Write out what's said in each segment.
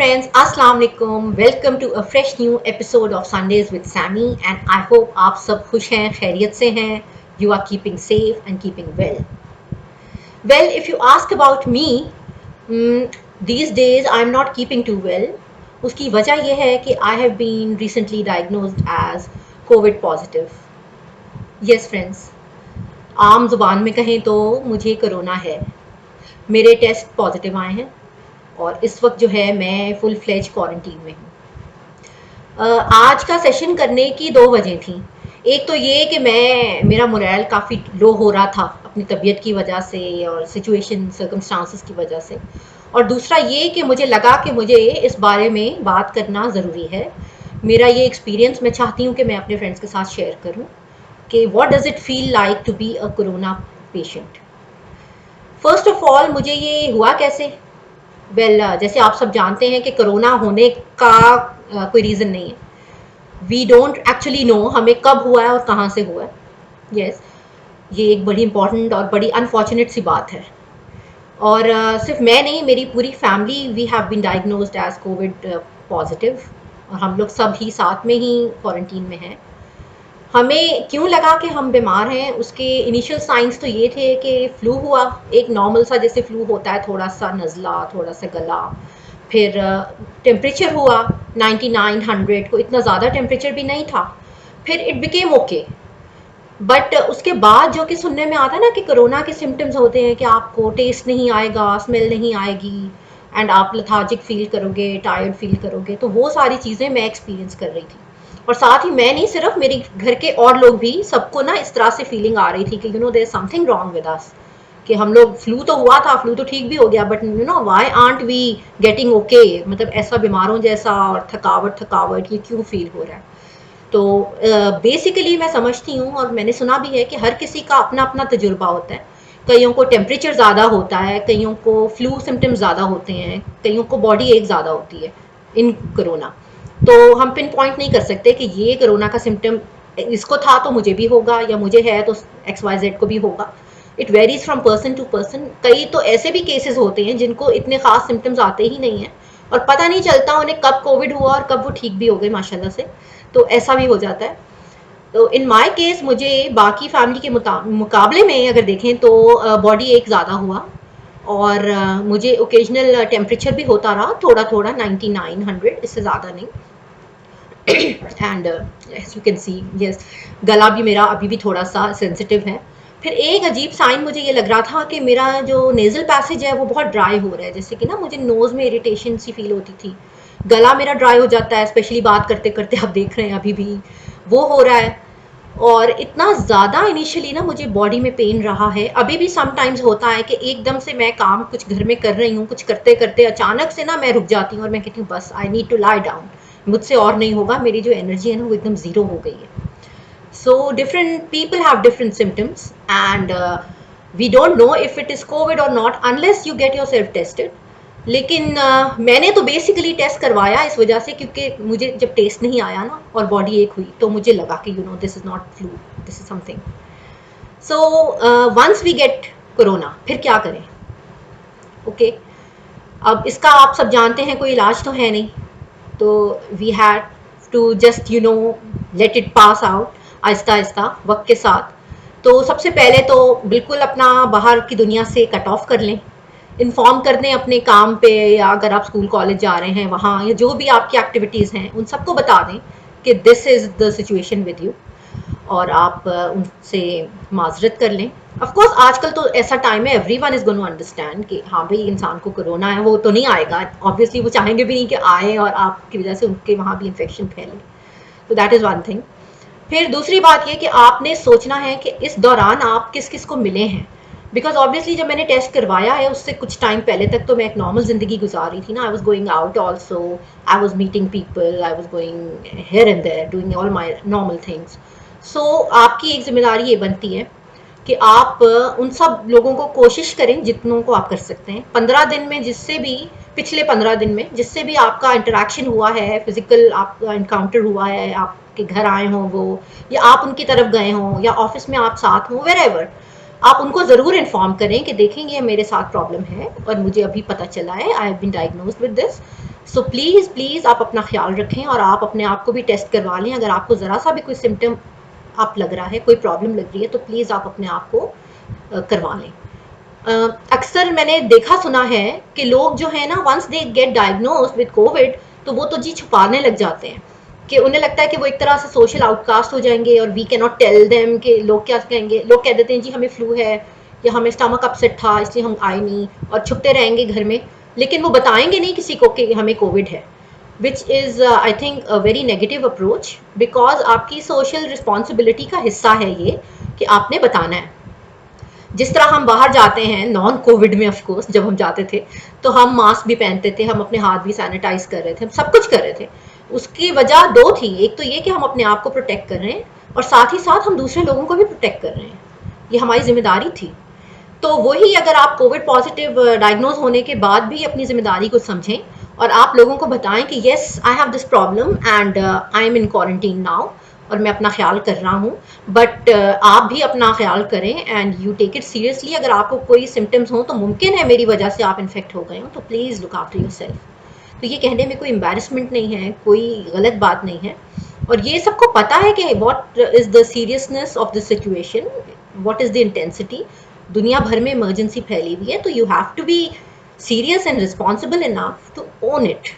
friends, Assalamu alaikum. Welcome to a fresh new episode of Sundays with Sammy and I hope आप सब खुश हैं, खैरियत से हैं. You are keeping safe and keeping well. Well, if you ask about me, these days I'm not keeping too well. उसकी वजह यह है कि I have been recently diagnosed as COVID positive. Yes friends, आम जुबान में कहें तो मुझे कोरोना है. मेरे टेस्ट पॉजिटिव आए हैं और इस वक्त जो है मैं फुल फ्लेज क्वारंटीन में हूँ. आज का सेशन करने की दो वजह थी. एक तो ये कि मेरा मोरल काफ़ी लो हो रहा था अपनी तबीयत की वजह से और सिचुएशन सर्कमस्टांसेस की वजह से, और दूसरा ये कि मुझे लगा कि मुझे इस बारे में बात करना ज़रूरी है. मेरा ये एक्सपीरियंस मैं चाहती हूँ कि मैं अपने फ्रेंड्स के साथ शेयर करूँ कि what does it feel like to be a corona patient. First of all मुझे ये हुआ कैसे. जैसे आप सब जानते हैं कि कोरोना होने का कोई रीज़न नहीं है. वी डोंट एक्चुअली नो हमें कब हुआ है और कहाँ से हुआ है. यस, ये एक बड़ी इंपॉर्टेंट और बड़ी अनफॉर्चुनेट सी बात है. और सिर्फ मैं नहीं, मेरी पूरी family we have been diagnosed as covid positive और हम लोग सब ही साथ में ही क्वारंटीन में हैं. हमें क्यों लगा कि हम बीमार हैं, उसके इनिशियल साइंस तो ये थे कि फ्लू हुआ, एक नॉर्मल सा जैसे फ्लू होता है, थोड़ा सा नज़ला, थोड़ा सा गला. फिर टेम्परेचर हुआ 9900 को, इतना ज़्यादा टेम्परेचर भी नहीं था. फिर इट बिकेम ओके. बट उसके बाद जो कि सुनने में आता है ना कि कोरोना के सिम्टम्स होते हैं कि आपको टेस्ट नहीं आएगा, स्मेल नहीं आएगी एंड आप लथार्जिक फील करोगे, टायर्ड फील करोगे. तो वो सारी चीज़ें मैं एक्सपीरियंस कर रही थी. और साथ ही मैं नहीं, सिर्फ मेरे घर के और लोग भी, सबको ना इस तरह से फीलिंग आ रही थी कि there is something wrong with us. कि हम लोग फ्लू तो हुआ था, फ्लू तो ठीक भी हो गया, but why aren't we getting okay. मतलब ऐसा बीमारों जैसा और थकावट ये क्यों फील हो रहा है. तो बेसिकली मैं समझती हूँ और मैंने सुना भी है कि हर किसी का अपना अपना तजुर्बा होता है. कईयों को टेम्परेचर ज़्यादा होता है, कईयों को फ्लू सिम्टम्स ज़्यादा होते हैं, कईयों को बॉडी एक ज़्यादा होती है इन कोरोना. तो हम पिन पॉइंट नहीं कर सकते कि ये कोरोना का सिम्टम इसको था तो मुझे भी होगा, या मुझे है तो XYZ को भी होगा. It varies from person to person. कई तो ऐसे भी केसेस होते हैं जिनको इतने खास सिम्टम्स आते ही नहीं हैं और पता नहीं चलता उन्हें कब कोविड हुआ और कब वो ठीक भी हो गए माशाल्लाह से. तो ऐसा भी हो जाता है. तो इन माय केस मुझे बाकी फैमिली के मुकाबले में अगर देखें तो बॉडी एक ज़्यादा हुआ और मुझे ओकेजनल टेम्परेचर भी होता रहा, थोड़ा थोड़ा 9900, इससे ज़्यादा नहीं. And as you can see, yes, गला भी मेरा अभी भी थोड़ा सा सेंसिटिव है. फिर एक अजीब साइन मुझे ये लग रहा था कि मेरा जो नेज़ल पैसेज है वो बहुत ड्राई हो रहा है. जैसे कि ना मुझे नोज़ में इरिटेशन सी फील होती थी. गला मेरा ड्राई हो जाता है, स्पेशली बात करते करते, आप देख रहे हैं अभी भी वो हो रहा है. और इतना ज़्यादा इनिशियली ना मुझे बॉडी में पेन रहा है. अभी भी समटाइम्स होता है कि एकदम से मैं काम कुछ घर में कर रही हूँ, कुछ करते करते अचानक से ना मैं रुक जाती हूँ और मैं कहती हूँ बस I need to lie down, मुझसे और नहीं होगा, मेरी जो एनर्जी है ना वो एकदम ज़ीरो हो गई है. So different people have different symptoms and we don't know if it is COVID or not unless you get yourself tested. लेकिन मैंने तो बेसिकली टेस्ट करवाया इस वजह से क्योंकि मुझे जब टेस्ट नहीं आया ना और बॉडी एक हुई तो मुझे लगा कि this is not flu, this is something. So once we get corona फिर क्या करें. ओके, अब इसका आप सब जानते हैं कोई इलाज तो है नहीं. तो we had to just let it pass out आहिस्ता आहिस्ता वक्त के साथ. तो सबसे पहले तो बिल्कुल अपना बाहर की दुनिया से कट ऑफ कर लें. इन्फॉर्म कर दें अपने काम पे, या अगर आप स्कूल कॉलेज जा रहे हैं वहाँ, या जो भी आपकी एक्टिविटीज़ हैं उन सबको बता दें कि this is the situation with you और आप उनसे माजरत कर लें. ऑफ कोर्स आजकल तो ऐसा टाइम है, everyone is going to understand कि हाँ भाई इंसान को कोरोना है, वो तो नहीं आएगा. ऑब्वियसली वो चाहेंगे भी नहीं कि आए और आपकी वजह से उनके वहाँ भी इन्फेक्शन फैले. तो दैट इज़ वन थिंग. फिर दूसरी बात ये कि आपने सोचना है कि इस दौरान आप किस किस को मिले हैं. बिकॉज ऑब्वियसली जब मैंने टेस्ट करवाया है उससे कुछ टाइम पहले तक तो मैं एक नॉर्मल ज़िंदगी गुजार रही थी ना. I was going out also, I was meeting people, I was going here and there, doing all my normal things. So आपकी एक जिम्मेदारी ये बनती है कि आप उन सब लोगों को कोशिश करें जितनों को आप कर सकते हैं 15 दिन में, जिससे भी पिछले 15 दिन में जिससे भी आपका इंटरेक्शन हुआ है, फिजिकल आपका इनकाउंटर हुआ है, आपके घर आए हों वो, या आप उनकी तरफ गए हों, या ऑफिस में आप साथ हों, वेरेवर, आप उनको ज़रूर इन्फॉर्म करें कि देखेंगे मेरे साथ प्रॉब्लम है और मुझे अभी पता चला है, I have been diagnosed with this. So please please आप अपना ख्याल रखें और आप अपने आप को भी टेस्ट करवा लें। अगर आपको ज़रा सा भी कोई सिम्टम आप लग रहा है, कोई प्रॉब्लम लग रही है, तो प्लीज़ आप अपने आप को करवा लें। अक्सर मैंने देखा सुना है कि लोग जो है ना, once they get diagnosed with covid, तो वो तो जी छुपाने लग जाते हैं कि उन्हें लगता है कि वो एक तरह से सोशल आउटकास्ट हो जाएंगे और we can not tell them कि लोग क्या कहेंगे। लोग कह देते हैं जी हमें फ्लू है या हमें स्टमक अपसेट था इसलिए हम आए नहीं, और छुपते रहेंगे घर में, लेकिन वो बताएंगे नहीं किसी को कि हमें कोविड है, which is I think a very negative approach, because आपकी सोशल रिस्पॉन्सिबिलिटी का हिस्सा है ये कि आपने बताना है। जिस तरह हम बाहर जाते हैं नॉन कोविड में, ऑफ कोर्स जब हम जाते थे तो हम मास्क भी पहनते थे, हम अपने हाथ भी सैनिटाइज कर रहे थे, हम सब कुछ कर रहे थे। उसकी वजह दो थी, एक तो ये कि हम अपने आप को प्रोटेक्ट कर रहे हैं और साथ ही साथ हम दूसरे लोगों को भी प्रोटेक्ट कर रहे हैं, ये हमारी जिम्मेदारी थी। तो वही, अगर आप कोविड पॉजिटिव डायग्नोज होने के बाद भी अपनी जिम्मेदारी को समझें और आप लोगों को बताएं कि yes I have this problem and I am in quarantine now और मैं अपना ख्याल कर रहा हूँ, बट आप भी अपना ख्याल करें and you take it seriously. अगर आपको कोई सिम्टम्स हो तो मुमकिन है मेरी वजह से आप इन्फेक्ट हो गए हो, तो प्लीज़ लुक आफ्टर योरसेल्फ। तो ये कहने में कोई एम्बैरेसमेंट नहीं है, कोई गलत बात नहीं है, और ये सबको पता है कि what is the seriousness of the situation, what is the intensity. दुनिया भर में इमरजेंसी फैली हुई है, तो you have to be serious and responsible enough to own it.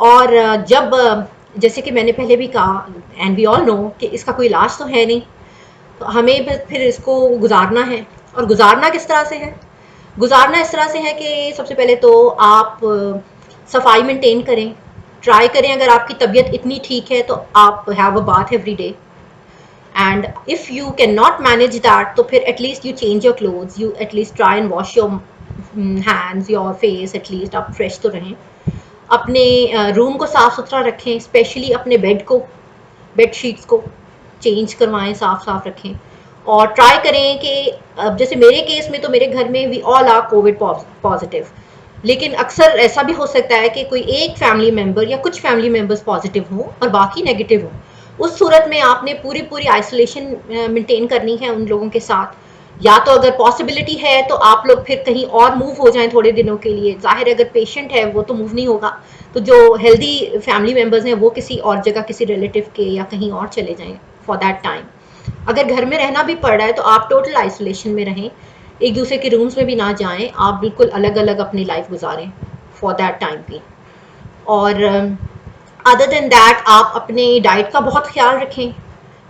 और जब जैसे कि मैंने पहले भी कहा एंड वी ऑल नो कि इसका कोई इलाज तो है नहीं, तो हमें फिर इसको गुजारना है। और गुजारना किस तरह से है? गुजारना इस तरह से है कि सबसे पहले तो आप सफाई मेंटेन करें, ट्राई करें। अगर आपकी तबीयत इतनी ठीक है तो आप have a bath every day, and if you can not manage that तो फिर at least you change your clothes, you at least try and wash your hands, your face, at least आप फ्रेश तो रहें। अपने रूम को साफ़ सुथरा रखें, स्पेशली अपने बेड शीट्स को चेंज करवाएं, साफ रखें। और ट्राई करें कि जैसे मेरे केस में तो मेरे घर में we all are covid positive, लेकिन अक्सर ऐसा भी हो सकता है कि कोई एक फैमिली मेम्बर या कुछ फैमिली मेम्बर्स पॉजिटिव हों और बाकी नेगेटिव हों। उस सूरत में आपने पूरी आइसोलेशन मेंटेन करनी है उन लोगों के साथ। या तो अगर पॉसिबिलिटी है तो आप लोग फिर कहीं और मूव हो जाएं थोड़े दिनों के लिए। जाहिर है अगर पेशेंट है वो तो मूव नहीं होगा, तो जो हेल्दी फैमिली मेम्बर्स हैं वो किसी और जगह, किसी रिलेटिव के या कहीं और चले जाएं फॉर दैट टाइम। अगर घर में रहना भी पड़ रहा है तो आप टोटल आइसोलेशन में रहें, एक दूसरे के रूम्स में भी ना जाएं, आप बिल्कुल अलग अलग अपनी लाइफ गुजारें फॉर दैट टाइम भी। और अदर देन दैट आप अपने डाइट का बहुत ख्याल रखें।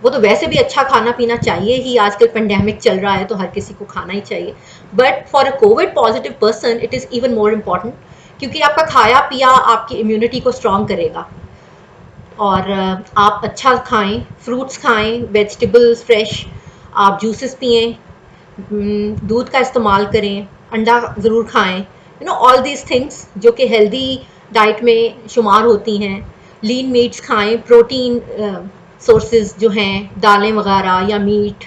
वो तो वैसे भी अच्छा खाना पीना चाहिए ही, आजकल पेंडेमिक चल रहा है तो हर किसी को खाना ही चाहिए, but for a Covid positive person it is even more important, क्योंकि आपका खाया पिया आपकी इम्यूनिटी को स्ट्रॉन्ग करेगा। और आप अच्छा खाएं, फ्रूट्स खाएं, वेजिटेबल्स फ्रेश, आप जूसेस पिएं, दूध का इस्तेमाल करें, अंडा ज़रूर खाएं, you know all these things जो कि हेल्दी डाइट में शुमार होती हैं। लीन मीट्स खाएं, प्रोटीन सोर्सेज जो हैं, दालें वगैरह या मीट,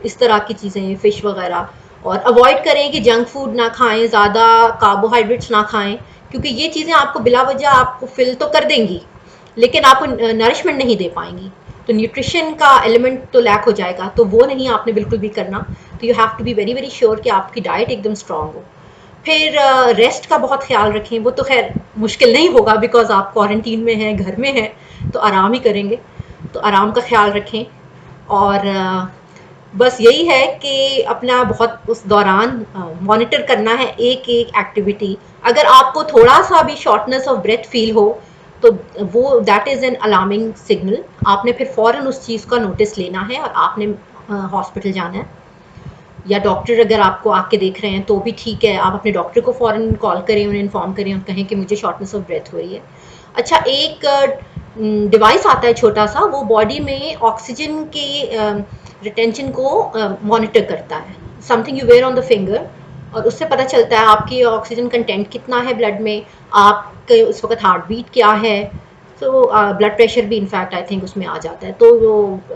इस तरह की चीज़ें, फ़िश वगैरह। और अवॉइड करें कि जंक फूड ना खाएं, ज़्यादा कार्बोहाइड्रेट्स ना खाएं, क्योंकि ये चीज़ें आपको बिला वजह आपको फिल तो कर देंगी लेकिन आपको नरिशमेंट नहीं दे पाएंगी, तो न्यूट्रिशन का एलिमेंट तो लैक हो जाएगा, तो वो नहीं आपने बिल्कुल भी करना। तो you have to be very sure कि आपकी डाइट एकदम स्ट्रांग हो। फिर रेस्ट का बहुत ख्याल रखें। वो तो खैर मुश्किल नहीं होगा बिकॉज आप क्वारंटीन में हैं, घर में हैं, तो आराम ही करेंगे, तो आराम का ख्याल रखें। और बस यही है कि अपना बहुत उस दौरान मॉनिटर करना है एक एक्टिविटी। अगर आपको थोड़ा सा भी शॉर्टनेस ऑफ ब्रेथ फील हो तो वो that is an alarming signal. आपने फिर फ़ौरन उस चीज़ का नोटिस लेना है और आपने हॉस्पिटल जाना है, या डॉक्टर अगर आपको आके देख रहे हैं तो भी ठीक है, आप अपने डॉक्टर को फ़ौरन कॉल करें, उन्हें इन्फॉर्म करें और कहें कि मुझे शॉर्टनेस ऑफ ब्रेथ हो रही है। अच्छा, एक डिवाइस आता है छोटा सा, वो बॉडी में ऑक्सीजन के रिटेंशन को मॉनिटर करता है, something you wear on the finger, और उससे पता चलता है आपकी ऑक्सीजन कंटेंट कितना है ब्लड में, आपके उस वक्त हार्ट बीट क्या है, तो ब्लड प्रेशर भी इनफैक्ट आई थिंक उसमें आ जाता है। तो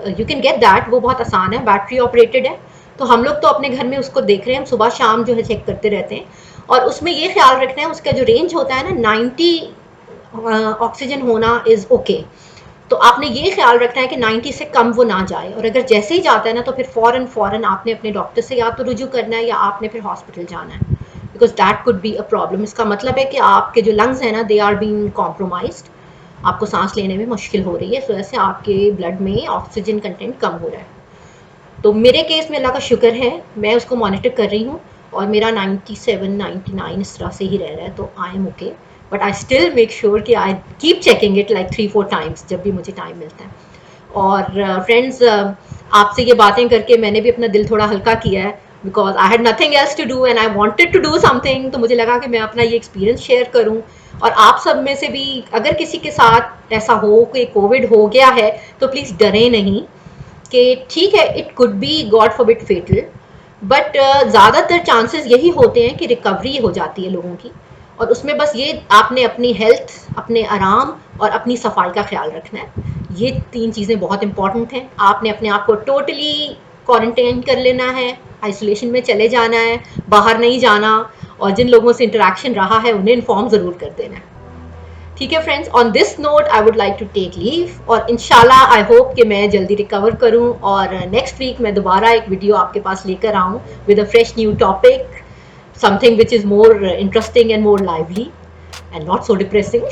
यू कैन गेट दैट, वो बहुत आसान है, बैटरी ऑपरेटेड है। तो हम लोग तो अपने घर में उसको देख रहे हैं, हम सुबह शाम जो है चेक करते रहते हैं। और उसमें ये ख्याल रखना है, उसका जो रेंज होता है ना 90 ऑक्सीजन होना इज़ ओके। तो आपने ये ख्याल रखना है कि 90 से कम वो ना जाए, और अगर जैसे ही जाता है ना तो फिर फ़ौरन आपने अपने डॉक्टर से या तो रुजू करना है या आपने फिर हॉस्पिटल जाना है। Because that could be a problem. इसका मतलब है कि आपके जो लंग्स हैं ना, दे आर बीइंग कॉम्प्रोमाइज्ड, आपको सांस लेने में मुश्किल हो रही है, इस वजह से आपके ब्लड में ऑक्सीजन कंटेंट कम हो रहा है। तो मेरे केस में अल्लाह का शुक्र है, मैं उसको मॉनिटर कर रही हूँ और मेरा 97-99 इस तरह से ही रह रहा है, तो I am okay. But I still make sure कि I keep checking it like 3-4 times जब भी मुझे टाइम मिलता है। और फ्रेंड्स, आपसे ये बातें करके मैंने भी अपना दिल थोड़ा हल्का किया है, because I had nothing else to do and I wanted to do something. तो मुझे लगा कि मैं अपना ये एक्सपीरियंस शेयर करूँ, और आप सब में से भी अगर किसी के साथ ऐसा हो कि कोविड हो गया है, तो प्लीज़ डरें नहीं, कि ठीक है, it could be God forbid fatal, but ज़्यादातर चांसेस यही होते हैं कि रिकवरी हो जाती है लोगों की। और उसमें बस ये आपने अपनी हेल्थ, अपने आराम और अपनी सफाई का ख्याल रखना है। ये 3 चीज़ें बहुत इंपॉर्टेंट हैं। आपने अपने आप को टोटली क्वारंटाइन कर लेना है, आइसोलेशन में चले जाना है, बाहर नहीं जाना, और जिन लोगों से इंटरेक्शन रहा है उन्हें इन्फॉर्म ज़रूर कर देना है। ठीक है friends, on this note I would like to take leave, और इंशाल्लाह आई होप कि मैं जल्दी रिकवर करूं और नेक्स्ट वीक मैं दोबारा एक वीडियो आपके पास लेकर आऊं with a fresh new topic, something which is more interesting and more lively and not so depressing.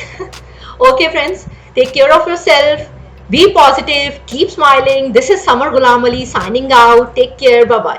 Okay friends, take care of yourself, be positive, keep smiling. This is Samar Ghulam Ali signing out. Take care, bye bye.